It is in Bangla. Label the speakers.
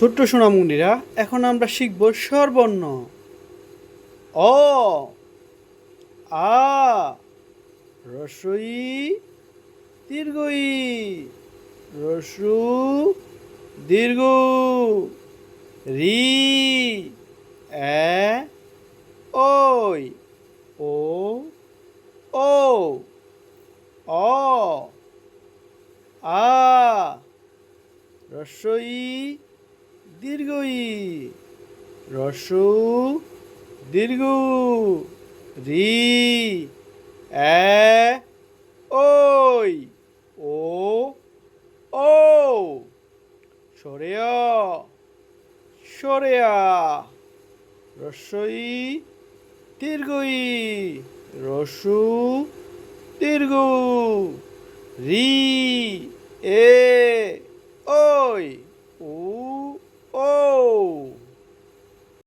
Speaker 1: ছোট্ট সোনামণিরা, এখন আমরা শিখব স্বরবর্ণ। অ, আ, হ্রস্ব ই, দীর্ঘ ই, হ্রস্ব উ, দীর্ঘ উ, রি, এ, ওই, ও, ও, অ, আ, হ্রস্ব ই, দীর্ঘ ই, হ্রস্ব উ, দীর্ঘ উ, রি, এ, ওই, ও, ও, সরে অ, সরে আ, হ্রস্ব ই, দীর্ঘ ই, হ্রস্ব উ, দীর্ঘ উ, রি, এ, ওই।